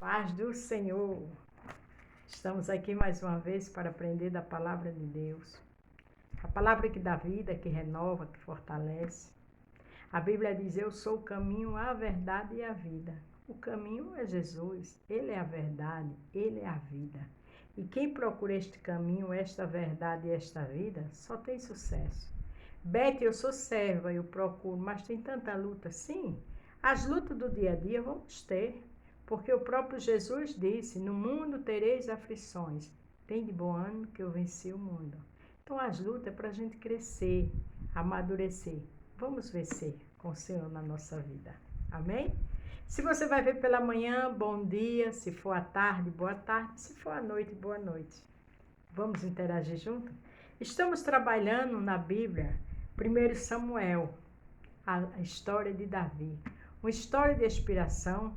Paz do Senhor. Estamos aqui mais uma vez para aprender da palavra de Deus. A palavra que dá vida, que renova, que fortalece. A Bíblia diz: eu sou o caminho, a verdade e a vida. O caminho é Jesus, Ele é a verdade, Ele é a vida. E quem procura este caminho, esta verdade e esta vida, só tem sucesso. Beth, eu sou serva, eu procuro, mas tem tanta luta. Sim, as lutas do dia a dia vamos ter. Porque o próprio Jesus disse: no mundo tereis aflições, tem de bom ânimo que eu venci o mundo. Então as lutas é para a gente crescer, amadurecer. Vamos vencer com o Senhor na nossa vida. Amém? Se você vai ver pela manhã, bom dia. Se for à tarde, boa tarde. Se for à noite, boa noite. Vamos interagir junto? Estamos trabalhando na Bíblia, 1 Samuel, a história de Davi. Uma história de inspiração,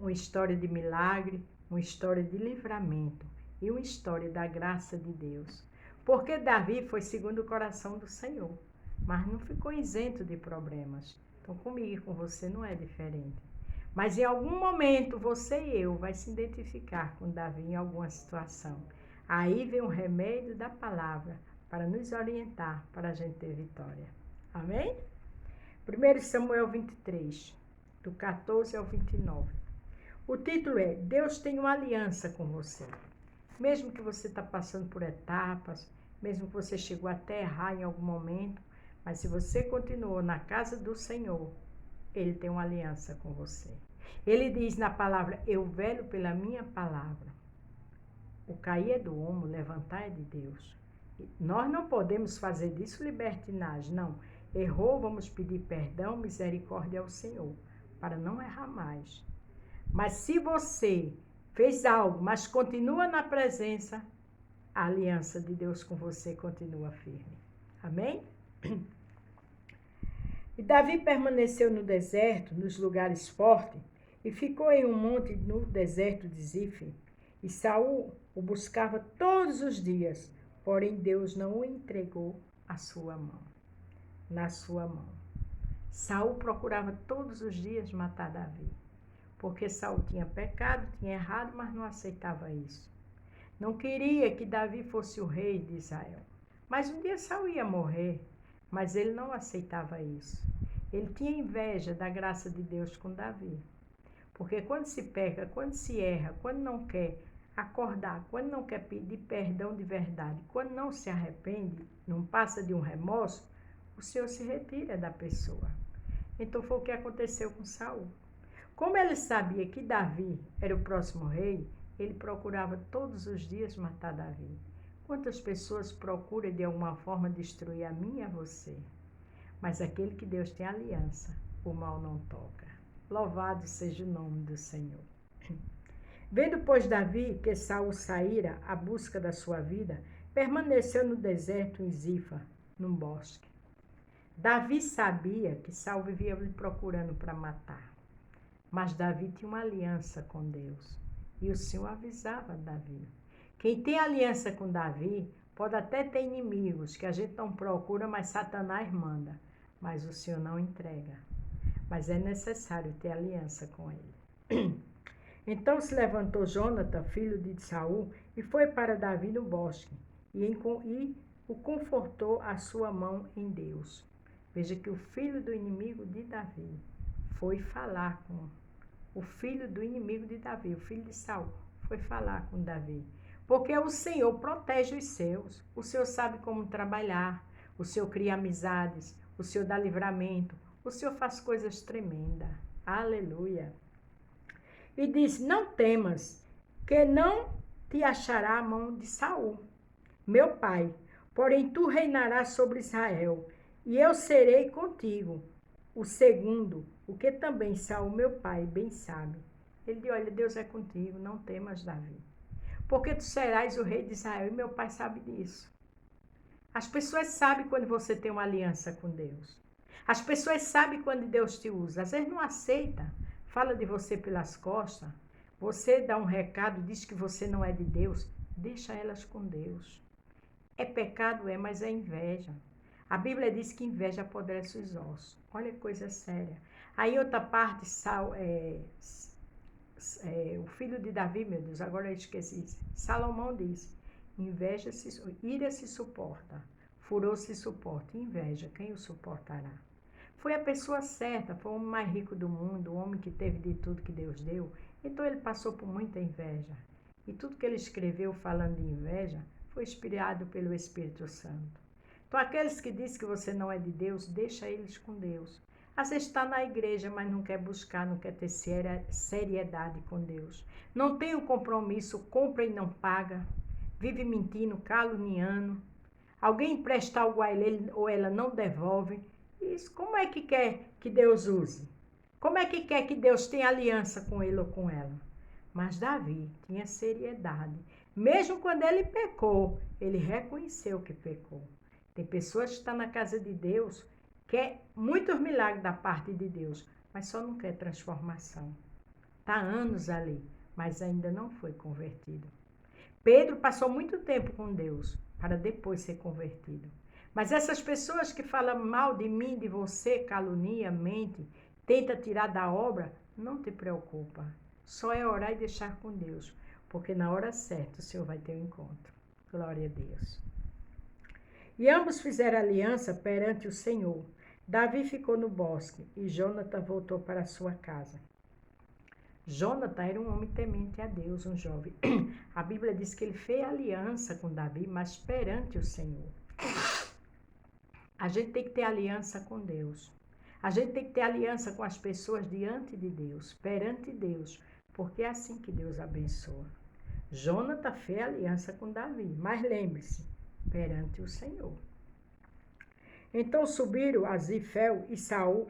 uma história de milagre, uma história de livramento e uma história da graça de Deus. Porque Davi foi segundo o coração do Senhor, mas não ficou isento de problemas. Então comigo e com você não é diferente. Mas em algum momento você e eu vai se identificar com Davi em alguma situação. Aí vem o remédio da palavra para nos orientar, para a gente ter vitória. Amém? 1 Samuel 23, do 14 ao 29. O título é: Deus tem uma aliança com você. Mesmo que você está passando por etapas, mesmo que você chegou até errar em algum momento, mas se você continuou na casa do Senhor, Ele tem uma aliança com você. Ele diz na palavra: eu velo pela minha palavra. O cair é do homem, levantar é de Deus. Nós não podemos fazer disso libertinagem, não. Errou, vamos pedir perdão, misericórdia ao Senhor, para não errar mais. Mas se você fez algo, mas continua na presença, a aliança de Deus com você continua firme. Amém? E Davi permaneceu no deserto, nos lugares fortes, e ficou em um monte no deserto de Zif. E Saul o buscava todos os dias, porém Deus não o entregou à sua mão, na sua mão. Saul procurava todos os dias matar Davi. Porque Saul tinha pecado, tinha errado, mas não aceitava isso. Não queria que Davi fosse o rei de Israel. Mas um dia Saul ia morrer, mas ele não aceitava isso. Ele tinha inveja da graça de Deus com Davi. Porque quando se peca, quando se erra, quando não quer acordar, quando não quer pedir perdão de verdade, quando não se arrepende, não passa de um remorso, o Senhor se retira da pessoa. Então foi o que aconteceu com Saul. Como ele sabia que Davi era o próximo rei, ele procurava todos os dias matar Davi. Quantas pessoas procuram de alguma forma destruir a mim e a você? Mas aquele que Deus tem aliança, o mal não toca. Louvado seja o nome do Senhor. Vendo, pois, Davi que Saul saíra à busca da sua vida, permaneceu no deserto em Zifa, num bosque. Davi sabia que Saul vivia lhe procurando para matar. Mas Davi tinha uma aliança com Deus. E o Senhor avisava Davi. Quem tem aliança com Davi pode até ter inimigos que a gente não procura, mas Satanás manda. Mas o Senhor não entrega. Mas é necessário ter aliança com ele. Então se levantou Jonatã, filho de Saul, e foi para Davi no bosque. E o confortou a sua mão em Deus. Veja que o filho do inimigo de Davi foi falar com o filho do inimigo de Davi, o filho de Saul, foi falar com Davi. Porque o Senhor protege os seus, o Senhor sabe como trabalhar, o Senhor cria amizades, o Senhor dá livramento, o Senhor faz coisas tremendas. Aleluia. E disse: não temas, que não te achará a mão de Saul, meu pai, porém tu reinarás sobre Israel, e eu serei contigo. O segundo, o que também Saul, meu pai, bem sabe. Ele disse: olha, Deus é contigo, não temas, Davi. Porque tu serás o rei de Israel, e meu pai sabe disso. As pessoas sabem quando você tem uma aliança com Deus. As pessoas sabem quando Deus te usa. Às vezes não aceita, fala de você pelas costas. Você dá um recado, diz que você não é de Deus. Deixa elas com Deus. É pecado, mas é inveja. A Bíblia diz que inveja apodrece os ossos. Olha que coisa séria. Aí outra parte, o filho de Davi, meu Deus, agora eu esqueci. Salomão diz: ira se suporta, furor se suporta, inveja, quem o suportará? Foi a pessoa certa, foi o homem mais rico do mundo, o homem que teve de tudo que Deus deu. Então ele passou por muita inveja. E tudo que ele escreveu falando de inveja foi inspirado pelo Espírito Santo. Então aqueles que dizem que você não é de Deus, deixa eles com Deus. Às vezes está na igreja, mas não quer buscar, não quer ter seriedade com Deus. Não tem um compromisso, compra e não paga. Vive mentindo, caluniando. Alguém empresta algo a ele ou ela não devolve. Isso, como é que quer que Deus use? Como é que quer que Deus tenha aliança com ele ou com ela? Mas Davi tinha seriedade. Mesmo quando ele pecou, ele reconheceu que pecou. Tem pessoas que estão na casa de Deus, quer muitos milagres da parte de Deus, mas só não quer transformação. Está há anos ali, mas ainda não foi convertido. Pedro passou muito tempo com Deus para depois ser convertido. Mas essas pessoas que falam mal de mim, de você, calunia, mente, tenta tirar da obra, não te preocupa. Só é orar e deixar com Deus, porque na hora certa o Senhor vai ter um encontro. Glória a Deus. E ambos fizeram aliança perante o Senhor. Davi ficou no bosque e Jonathan voltou para sua casa. Jonathan era um homem temente a Deus, um jovem. A Bíblia diz que ele fez aliança com Davi, mas perante o Senhor. A gente tem que ter aliança com Deus. A gente tem que ter aliança com as pessoas diante de Deus, perante Deus, porque é assim que Deus abençoa. Jonathan fez aliança com Davi, mas lembre-se, perante o Senhor. Então subiram a Zifel e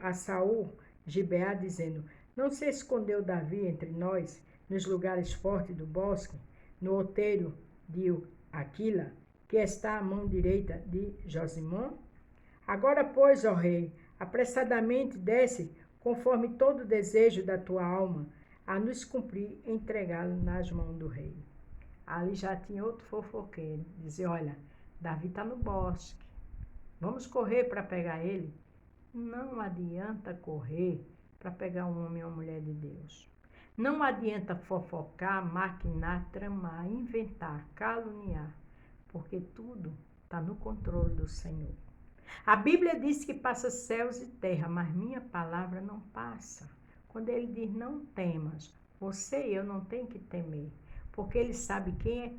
a Saul, Gibeá, dizendo: não se escondeu Davi entre nós, nos lugares fortes do bosque, no outeiro de Aquila, que está à mão direita de Josimon? Agora, pois, ó rei, apressadamente desce, conforme todo o desejo da tua alma, a nos cumprir e entregá-lo nas mãos do rei. Ali já tinha outro fofoqueiro, dizia: olha, Davi está no bosque, vamos correr para pegar ele? Não adianta correr para pegar um homem ou uma mulher de Deus. Não adianta fofocar, maquinar, tramar, inventar, caluniar, porque tudo está no controle do Senhor. A Bíblia diz que passa céus e terra, mas minha palavra não passa. Quando ele diz não temas, você e eu não tem que temer, porque ele sabe quem é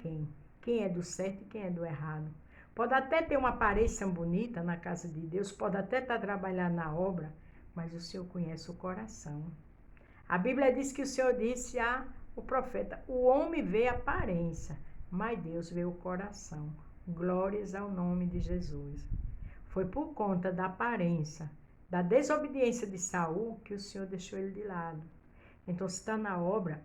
quem é do certo e quem é do errado. Pode até ter uma aparência bonita na casa de Deus, pode até estar trabalhando na obra, mas o Senhor conhece o coração. A Bíblia diz que o Senhor disse ao profeta: o homem vê a aparência, mas Deus vê o coração. Glórias ao nome de Jesus. Foi por conta da aparência, da desobediência de Saul, que o Senhor deixou ele de lado. Então, se está na obra,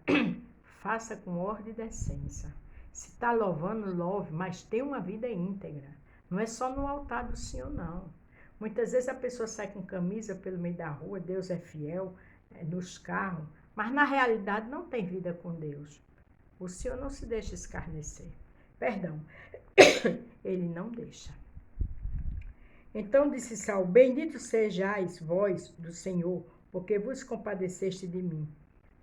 faça com ordem e decência. Se está louvando, louve, mas tenha uma vida íntegra. Não é só no altar do Senhor, não. Muitas vezes a pessoa sai com camisa pelo meio da rua, Deus é fiel, nos carros, mas na realidade não tem vida com Deus. O Senhor não se deixa escarnecer. Perdão, ele não deixa. Então disse Saul: bendito sejais vós do Senhor, porque vos compadeceste de mim.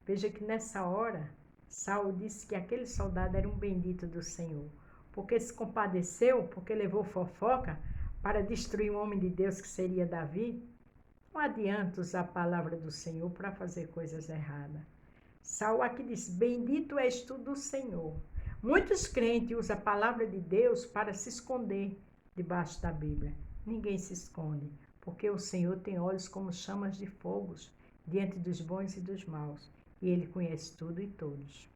Veja que nessa hora, Saul disse que aquele soldado era um bendito do Senhor, porque se compadeceu, porque levou fofoca para destruir um homem de Deus que seria Davi. Não adianta usar a palavra do Senhor para fazer coisas erradas. Saul aqui diz: bendito és tu do Senhor. Muitos crentes usam a palavra de Deus para se esconder debaixo da Bíblia. Ninguém se esconde, porque o Senhor tem olhos como chamas de fogo diante dos bons e dos maus, e Ele conhece tudo e todos.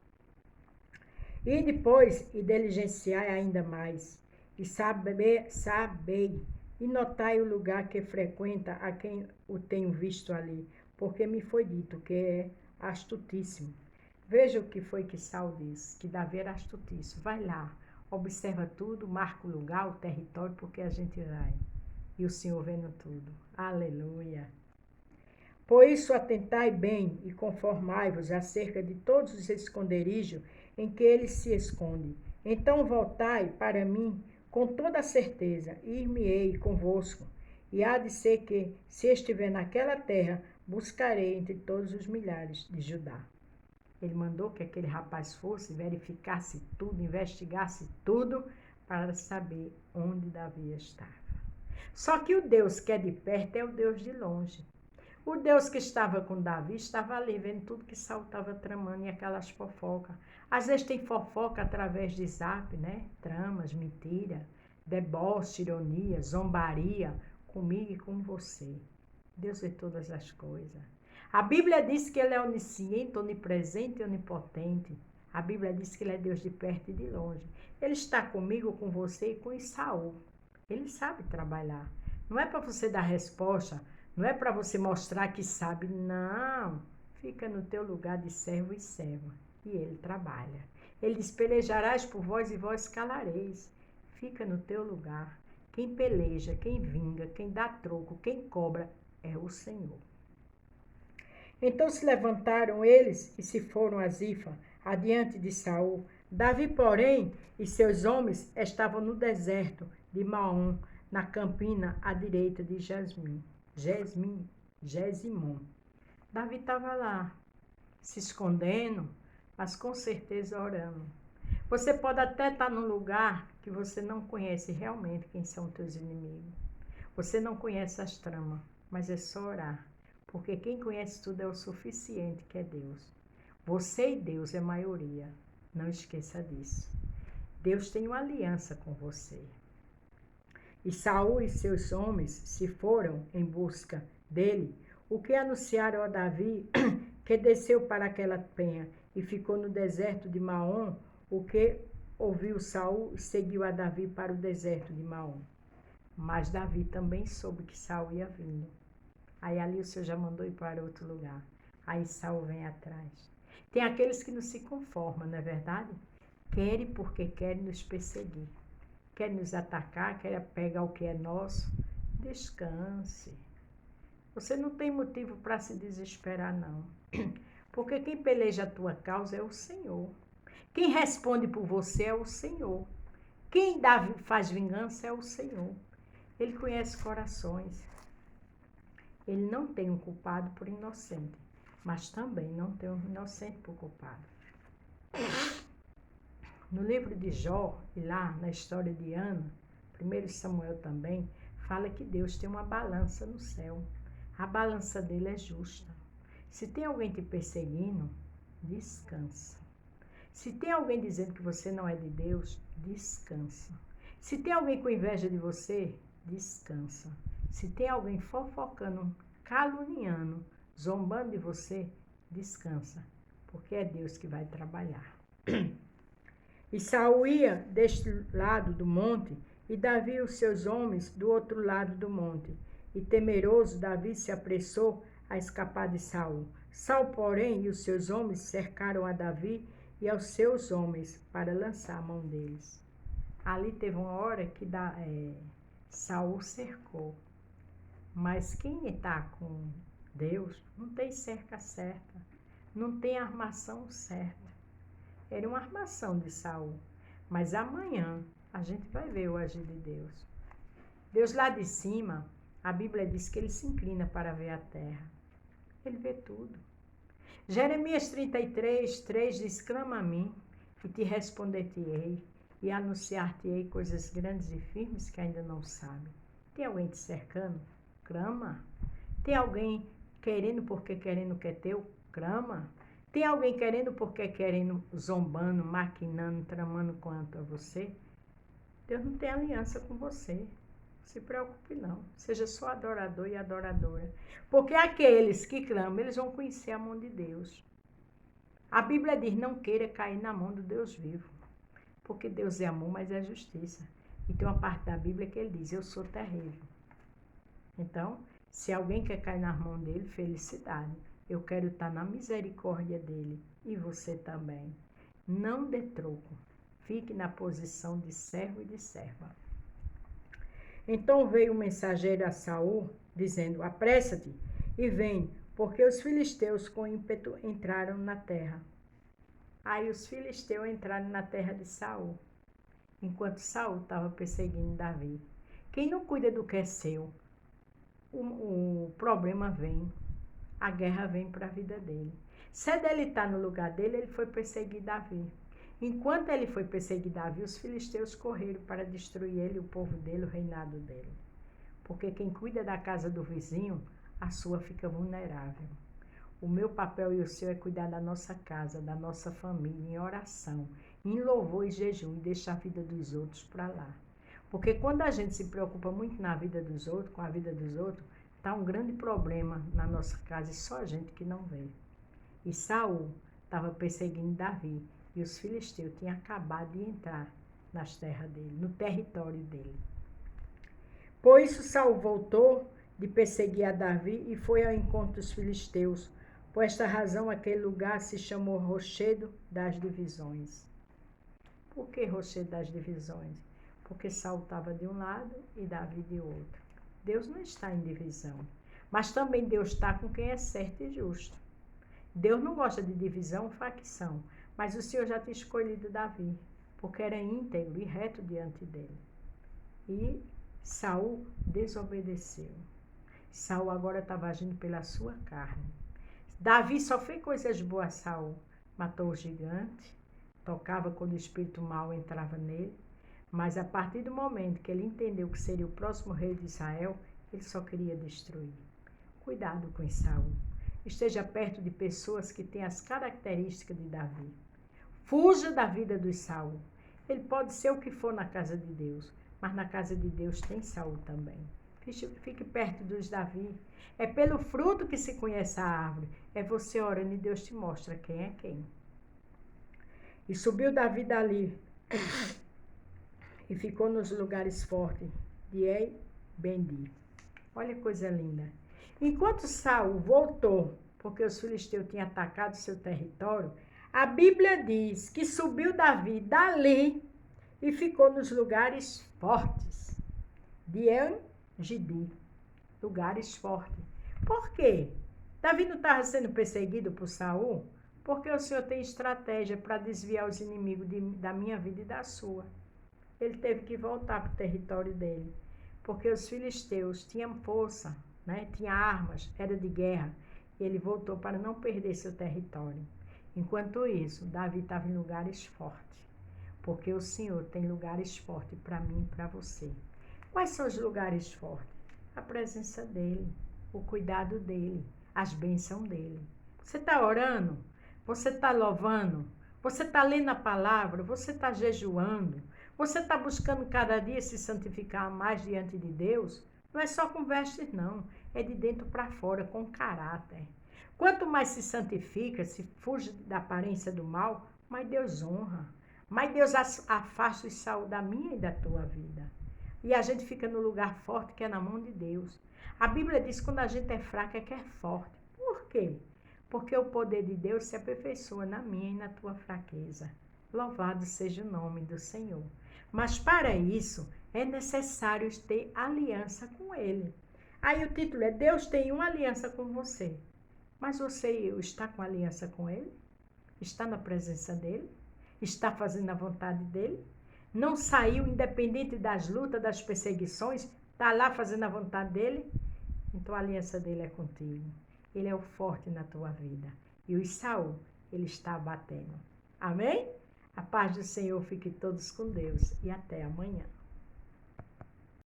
E depois, e diligenciai ainda mais, e sabei, e notai o lugar que frequenta a quem o tenho visto ali, porque me foi dito que é astutíssimo. Veja o que foi que Saul disse, que Davi era astutíssimo. Vai lá, observa tudo, marca o lugar, o território, porque a gente vai. E o Senhor vendo tudo. Aleluia. Por isso atentai bem e conformai-vos acerca de todos os esconderijos em que ele se esconde. Então voltai para mim com toda a certeza, e ir-me-ei convosco. E há de ser que, se estiver naquela terra, buscarei entre todos os milhares de Judá. Ele mandou que aquele rapaz fosse, verificasse tudo, investigasse tudo, para saber onde Davi estava. Só que o Deus que é de perto é o Deus de longe. O Deus que estava com Davi estava ali, vendo tudo que Saul estava tramando e aquelas fofocas. Às vezes tem fofoca através de zap, né? Tramas, mentira, deboche, ironia, zombaria, comigo e com você. Deus vê todas as coisas. A Bíblia diz que Ele é onisciente, onipresente e onipotente. A Bíblia diz que Ele é Deus de perto e de longe. Ele está comigo, com você e com Isaú. Ele sabe trabalhar. Não é para você dar resposta, não é para você mostrar que sabe, não. Fica no teu lugar de servo e serva. E Ele trabalha. Ele diz, pelejarás por vós e vós calareis. Fica no teu lugar. Quem peleja, quem vinga, quem dá troco, quem cobra, é o Senhor. Então se levantaram eles e se foram a Zifa, adiante de Saul. Davi, porém, e seus homens estavam no deserto de Maom, na campina à direita de Gesimon. Davi estava lá, se escondendo, mas com certeza orando. Você pode até estar num lugar que você não conhece realmente quem são teus inimigos. Você não conhece as tramas, mas é só orar. Porque quem conhece tudo é o suficiente, que é Deus. Você e Deus é maioria. Não esqueça disso. Deus tem uma aliança com você. E Saul e seus homens se foram em busca dele, o que anunciaram a Davi, que desceu para aquela penha e ficou no deserto de Maom, o que ouviu Saul e seguiu a Davi para o deserto de Maom. Mas Davi também soube que Saul ia vindo. Aí ali o Senhor já mandou ir para outro lugar. Aí Saul vem atrás. Tem aqueles que não se conformam, não é verdade? Querem porque querem nos perseguir. Querem nos atacar, querem pegar o que é nosso. Descanse. Você não tem motivo para se desesperar, não. Porque quem peleja a tua causa é o Senhor. Quem responde por você é o Senhor. Quem faz vingança é o Senhor. Ele conhece corações. Ele não tem um culpado por inocente, mas também não tem um inocente por culpado. No livro de Jó, e lá na história de Ana, 1 Samuel também, fala que Deus tem uma balança no céu. A balança dele é justa. Se tem alguém te perseguindo, descansa. Se tem alguém dizendo que você não é de Deus, descansa. Se tem alguém com inveja de você, descansa. Se tem alguém fofocando, caluniando, zombando de você, descansa, porque é Deus que vai trabalhar. E Saul ia deste lado do monte, e Davi e os seus homens do outro lado do monte. E temeroso, Davi se apressou a escapar de Saul. Saul, porém, e os seus homens cercaram a Davi e aos seus homens para lançar a mão deles. Ali teve uma hora que Saul cercou. Mas quem está com Deus não tem cerca certa, não tem armação certa. Era uma armação de Saul, mas amanhã a gente vai ver o agir de Deus. Deus lá de cima, a Bíblia diz que ele se inclina para ver a terra. Ele vê tudo. Jeremias 33, 3 diz, clama a mim e te responder-te-ei e anunciar-te-ei coisas grandes e firmes que ainda não sabe. Tem alguém te cercando? Clama. Tem alguém querendo porque querendo que é teu? Clama. Tem alguém querendo porque querendo, zombando, maquinando, tramando contra você? Deus não tem aliança com você. Não se preocupe não. Seja só adorador e adoradora. Porque aqueles que clamam, eles vão conhecer a mão de Deus. A Bíblia diz, não queira cair na mão do Deus vivo. Porque Deus é amor, mas é justiça. E tem uma parte da Bíblia que ele diz, eu sou terrível. Então, se alguém quer cair na mão dele, felicidade. Eu quero estar na misericórdia dele. E você também. Não dê troco. Fique na posição de servo e de serva. Então veio o mensageiro a Saul, dizendo, apressa-te e vem, porque os filisteus com ímpeto entraram na terra. Aí os filisteus entraram na terra de Saul, enquanto Saul estava perseguindo Davi. Quem não cuida do que é seu, o problema vem, a guerra vem para a vida dele. Se ele está no lugar dele, ele foi perseguir Davi. Enquanto ele foi perseguir Davi, os filisteus correram para destruir ele, o povo dele, o reinado dele. Porque quem cuida da casa do vizinho, a sua fica vulnerável. O meu papel e o seu é cuidar da nossa casa, da nossa família, em oração, em louvor e jejum, e deixar a vida dos outros para lá. Porque quando a gente se preocupa muito na vida dos outros, com a vida dos outros, está um grande problema na nossa casa e só a gente que não vê. E Saul estava perseguindo Davi e os filisteus tinham acabado de entrar nas terras dele, no território dele. Por isso Saul voltou de perseguir a Davi e foi ao encontro dos filisteus. Por esta razão aquele lugar se chamou Rochedo das Divisões. Por que Rochedo das Divisões? Porque Saul estava de um lado e Davi de outro. Deus não está em divisão, mas também Deus está com quem é certo e justo. Deus não gosta de divisão ou facção, mas o Senhor já tinha escolhido Davi, porque era íntegro e reto diante dele. E Saul desobedeceu. Saul agora estava agindo pela sua carne. Davi só fez coisas boas a Saul. Matou o gigante, tocava quando o espírito mau entrava nele, mas a partir do momento que ele entendeu que seria o próximo rei de Israel, ele só queria destruir. Cuidado com Saul. Esteja perto de pessoas que têm as características de Davi. Fuja da vida dos Saul. Ele pode ser o que for na casa de Deus, mas na casa de Deus tem Saul também. Fique perto dos Davi. É pelo fruto que se conhece a árvore. É você orando e Deus te mostra quem é quem. E subiu Davi dali e ficou nos lugares fortes de Ei-Bendi. Olha que coisa linda. Enquanto Saul voltou, porque os filisteus tinham atacado seu território, a Bíblia diz que subiu Davi dali e ficou nos lugares fortes de En-Gedi, lugares fortes. Por quê? Davi não estava sendo perseguido por Saul? Porque o Senhor tem estratégia para desviar os inimigos da minha vida e da sua. Ele teve que voltar para o território dele, porque os filisteus tinham força, né? Tinham armas, era de guerra, e ele voltou para não perder seu território. Enquanto isso, Davi estava em lugares fortes, porque o Senhor tem lugares fortes para mim e para você. Quais são os lugares fortes? A presença dele, o cuidado dele, as bênçãos dele. Você está orando? Você está louvando? Você está lendo a palavra? Você está jejuando? Você está buscando cada dia se santificar mais diante de Deus? Não é só com vestes, não. É de dentro para fora, com caráter. Quanto mais se santifica, se fuge da aparência do mal, mais Deus honra. Mais Deus afasta o sal da minha e da tua vida. E a gente fica no lugar forte que é na mão de Deus. A Bíblia diz que quando a gente é fraca é que é forte. Por quê? Porque o poder de Deus se aperfeiçoa na minha e na tua fraqueza. Louvado seja o nome do Senhor. Mas para isso é necessário ter aliança com Ele. Aí o título é Deus tem uma aliança com você. Mas você e eu está com aliança com Ele? Está na presença dEle? Está fazendo a vontade dEle? Não saiu independente das lutas, das perseguições? Está lá fazendo a vontade dEle? Então a aliança dEle é contigo. Ele é o forte na tua vida. E o Saul, ele está abatendo. Amém? A paz do Senhor fique todos com Deus e até amanhã.